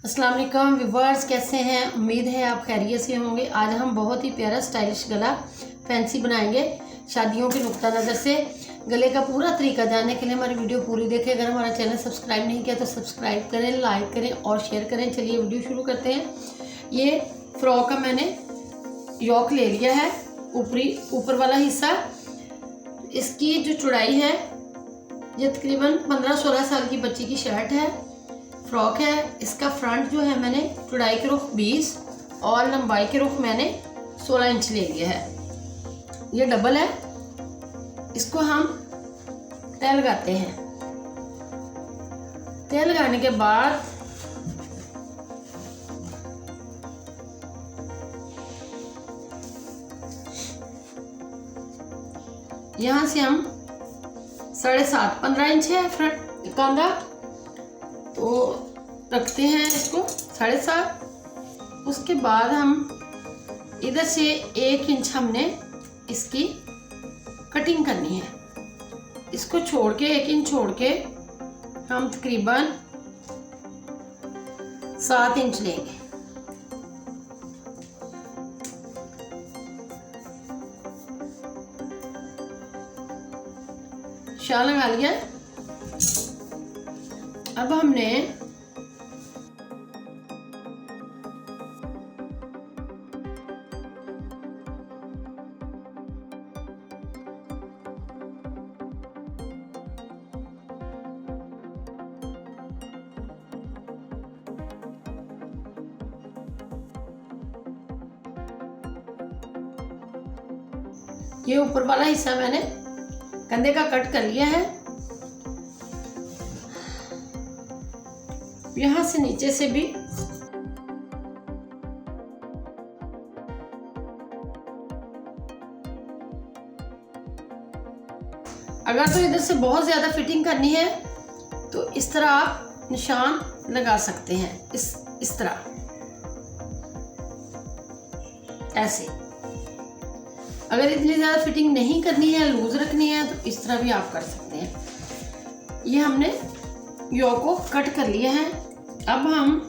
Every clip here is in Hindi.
अस्सलाम वालेकुम व्यूअर्स, कैसे हैं? उम्मीद है आप खैरियत से होंगे। आज हम बहुत ही प्यारा स्टाइलिश गला फैंसी बनाएंगे शादियों के नुक्ता नज़र से। गले का पूरा तरीका जानने के लिए हमारी वीडियो पूरी देखें। अगर हमारा चैनल सब्सक्राइब नहीं किया तो सब्सक्राइब करें, लाइक करें और शेयर करें। चलिए वीडियो शुरू करते हैं। ये फ्रॉक का मैंने योक ले लिया है, ऊपर वाला हिस्सा। इसकी जो चौड़ाई है, ये तकरीबन 15-16 साल की बच्ची की शर्ट है, फ्रॉक है। इसका फ्रंट जो है मैंने चौड़ाई के रुख 20 और लंबाई के रुख मैंने 16 इंच ले लिया है। ये डबल है। इसको हम तय लगाते हैं। तय लगाने के बाद यहाँ से हम 7.5 15 इंच है फ्रंट कांधा, तो रखते हैं इसको 7.5। उसके बाद हम इधर से 1 इंच हमने इसकी कटिंग करनी है। इसको छोड़ के 1 इंच छोड़ के हम तकरीबन 7 इंच लेंगे। शाल लगा लिया। अब हमने ये ऊपर वाला हिस्सा मैंने कंधे का कट कर लिया है। यहाँ से नीचे से भी अगर तो इधर से बहुत ज्यादा फिटिंग करनी है तो इस तरह आप निशान लगा सकते हैं। इस तरह ऐसे। अगर इतनी ज़्यादा फिटिंग नहीं करनी है, लूज रखनी है, तो इस तरह भी आप कर सकते हैं। ये हमने योक को कट कर लिया है। अब हम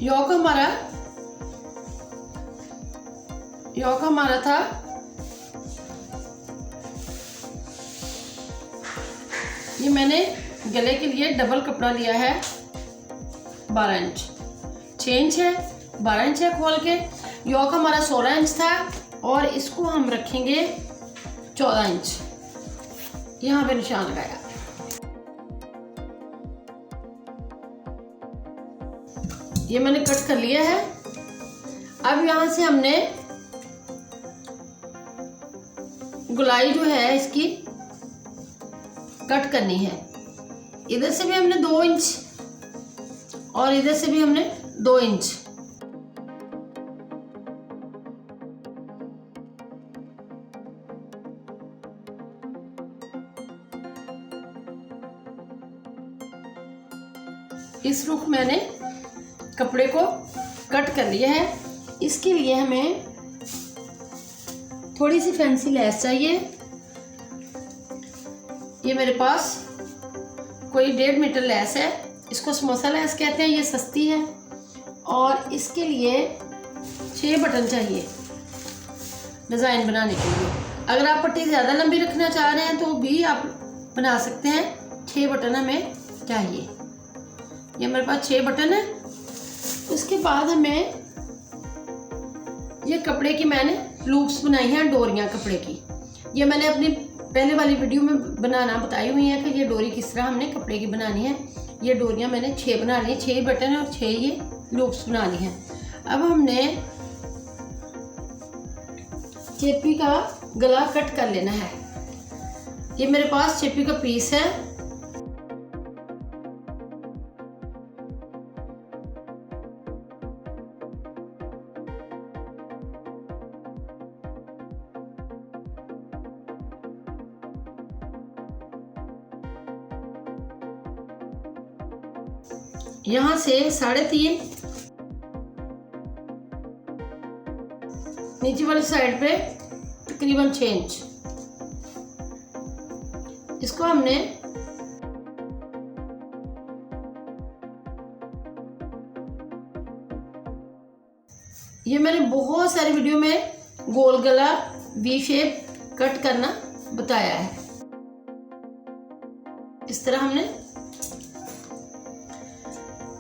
योक हमारा था ये, मैंने गले के लिए डबल कपड़ा लिया है 12 इंच। 6 इंच है, 12 इंच है खोल के। योक हमारा 16 इंच था और इसको हम रखेंगे 14 इंच। यहाँ पे निशान लगाया। ये मैंने कट कर लिया है। अब यहाँ से हमने गुलाई जो है इसकी कट करनी है। इधर से भी हमने 2 इंच और इधर से भी हमने 2 इंच। इस रुख मैंने कपड़े को कट कर लिया है। इसके लिए हमें थोड़ी सी फैंसी लेस चाहिए। ये मेरे पास कोई 1.5 मीटर लेस है। इसको समोसा लेस कहते हैं। ये सस्ती है। और इसके लिए 6 बटन चाहिए डिज़ाइन बनाने के लिए। अगर आप पट्टी ज़्यादा लंबी रखना चाह रहे हैं तो भी आप बना सकते हैं। 6 बटन हमें चाहिए। ये मेरे पास 6 बटन है। उसके बाद हमें ये कपड़े की मैंने लूप्स बनाई हैं, डोरियां कपड़े की। ये मैंने अपनी पहले वाली वीडियो में बनाना बताई हुई है कि ये डोरी किस तरह हमने कपड़े की बनानी है। ये डोरियां मैंने 6 बना ली, 6 बटन और 6 ये लूप्स बना ली हैं। अब हमने चेपी का गला कट कर लेना है। ये मेरे पास चेपी का पीस है। यहाँ से 3.5 नीचे वाली साइड पे तकरीबन 6 इंच। इसको हमने ये मैंने बहुत सारे वीडियो में गोल गला वी शेप कट करना बताया है। इस तरह हमने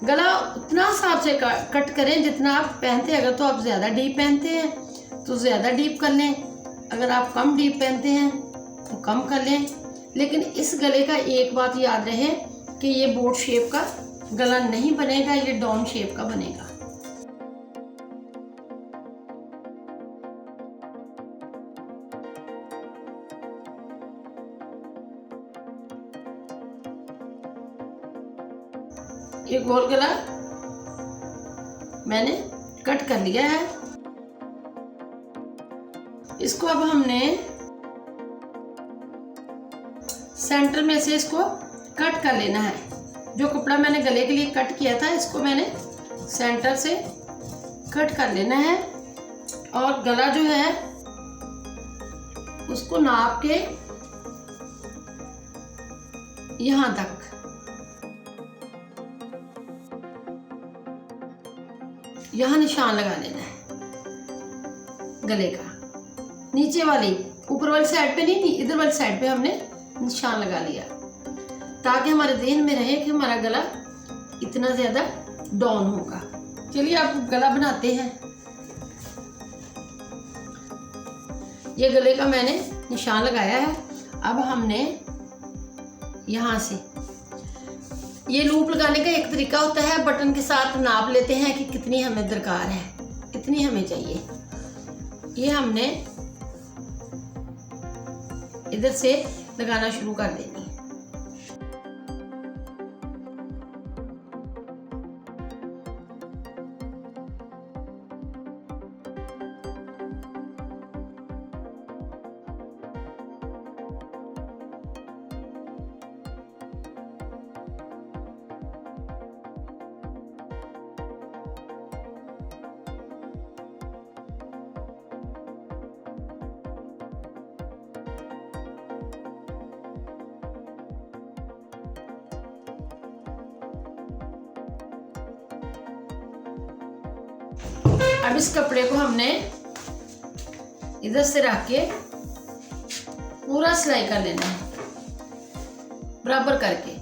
गला उतना हिसाब से कट करें जितना आप पहनते हैं। अगर तो आप ज़्यादा डीप पहनते हैं तो ज़्यादा डीप कर लें, अगर आप कम डीप पहनते हैं तो कम कर लें। लेकिन इस गले का एक बात याद रहे कि ये बोट शेप का गला नहीं बनेगा, ये डाउन शेप का बनेगा। ये गोल गला मैंने कट कर लिया है। इसको अब हमने सेंटर में से इसको कट कर लेना है। जो कपड़ा मैंने गले के लिए कट किया था इसको मैंने सेंटर से कट कर लेना है और गला जो है उसको नाप के यहां तक यहाँ निशान लगा लेना है गले का। नीचे वाली ऊपर वाली साइड पे नहीं, इधर वाली साइड पे हमने निशान लगा लिया ताकि हमारे ध्यान में रहे कि हमारा गला इतना ज़्यादा डाउन होगा। चलिए आप गला बनाते हैं। ये गले का मैंने निशान लगाया है। अब हमने यहाँ से ये लूप लगाने का एक तरीका होता है, बटन के साथ नाप लेते हैं कि कितनी हमें दरकार है, कितनी हमें चाहिए। ये हमने इधर से लगाना शुरू कर देनी है। अब इस कपड़े को हमने इधर से रख के पूरा सिलाई कर लेना है बराबर करके।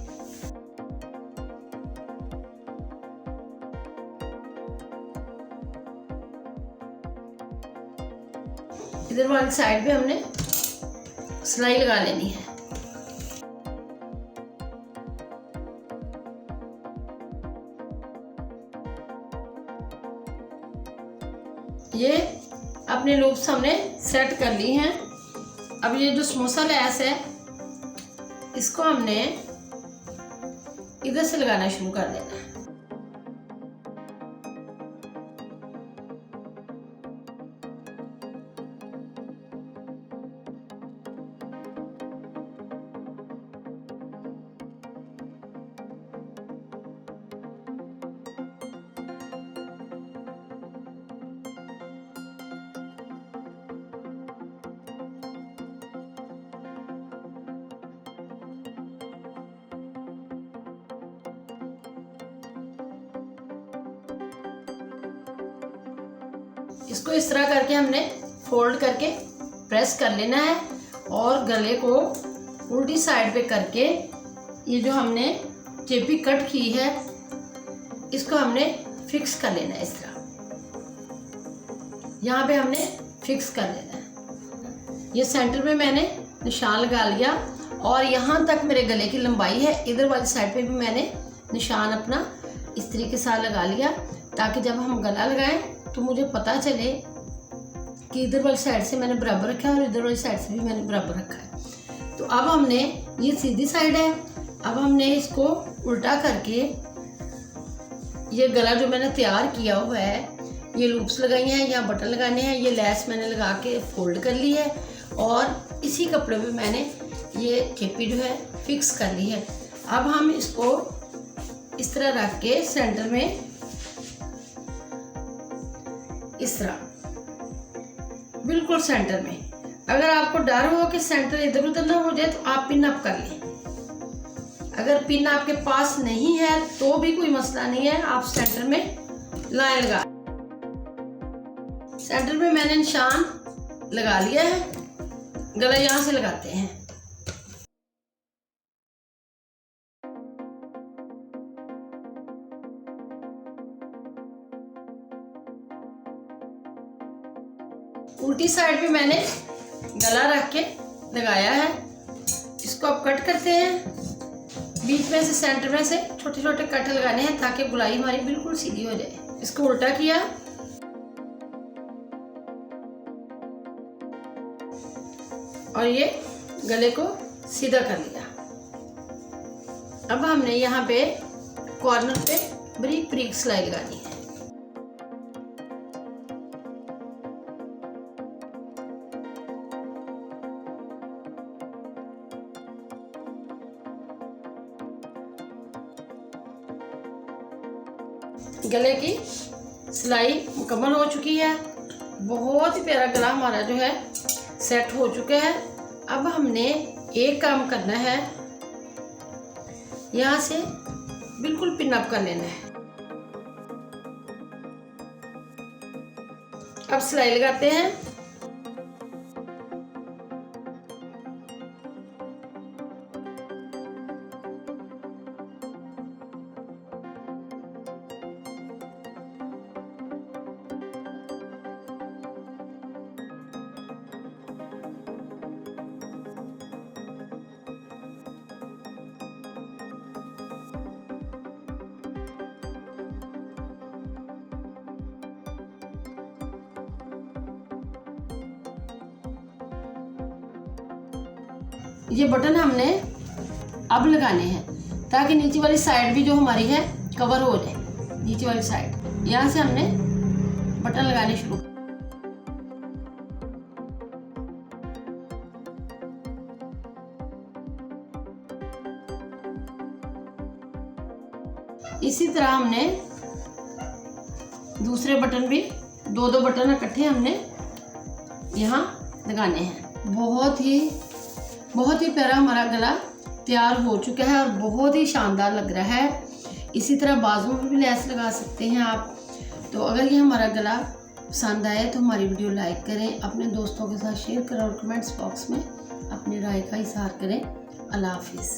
इधर वाली साइड पे हमने सिलाई लगा लेनी है। ये अपने लूप्स हमने सेट कर ली हैं। अब ये जो समोसा लैस है इसको हमने इधर से लगाना शुरू कर देना है। इसको इस तरह करके हमने फोल्ड करके प्रेस कर लेना है और गले को उल्टी साइड पे करके ये जो हमने चेपी कट की है इसको हमने फिक्स कर लेना है। इस तरह यहाँ पे हमने फिक्स कर लेना है। ये सेंटर में मैंने निशान लगा लिया और यहाँ तक मेरे गले की लंबाई है। इधर वाली साइड पे भी मैंने निशान अपना इस तरीके से लगा लिया ताकि जब हम गला लगाएं तो मुझे पता चले कि इधर वाली साइड से मैंने बराबर रखा है और इधर वाली साइड से भी मैंने बराबर रखा है। तो अब हमने ये सीधी साइड है, अब हमने इसको उल्टा करके ये गला जो मैंने तैयार किया हुआ है, ये लूप्स लगाई हैं, यहाँ बटन लगाने हैं, ये लैस मैंने लगा के फोल्ड कर ली है और इसी कपड़े पे मैंने ये चेपी जो है फिक्स कर ली है। अब हम इसको इस तरह रख के सेंटर में इस तरह बिल्कुल सेंटर में। अगर आपको डर हो कि सेंटर इधर उधर ना हो जाए तो आप पिन अप कर लें। अगर पिन आपके पास नहीं है तो भी कोई मसला नहीं है, आप सेंटर में लाइन लगा। सेंटर में मैंने निशान लगा लिया है, गला यहाँ से लगाते हैं। उल्टी साइड पे मैंने गला रख के लगाया है। इसको अब कट करते हैं। बीच में से सेंटर में से छोटे छोटे कट लगाने हैं ताकि गुलाई हमारी बिल्कुल सीधी हो जाए। इसको उल्टा किया और ये गले को सीधा कर लिया। अब हमने यहाँ पे कॉर्नर पे बारीक बारीक सिलाई लगानी है। गले की सिलाई मुकम्मल हो चुकी है। बहुत ही प्यारा गला हमारा जो है सेट हो चुका है। अब हमने एक काम करना है, यहाँ से बिल्कुल पिन अप कर लेना है। अब सिलाई लगाते हैं। ये बटन हमने अब लगाने हैं ताकि नीचे वाली साइड भी जो हमारी है कवर हो जाए। नीचे वाली साइड यहाँ से हमने बटन लगाने शुरू। इसी तरह हमने दूसरे बटन भी दो बटन इकट्ठे हमने यहाँ लगाने हैं। बहुत ही प्यारा हमारा गला तैयार हो चुका है और बहुत ही शानदार लग रहा है। इसी तरह बाजुओं में भी लेस लगा सकते हैं आप। तो अगर ये हमारा गला पसंद आए तो हमारी वीडियो लाइक करें, अपने दोस्तों के साथ शेयर करें और कमेंट्स बॉक्स में अपनी राय का इज़हार करें। अल्लाह हाफिज़।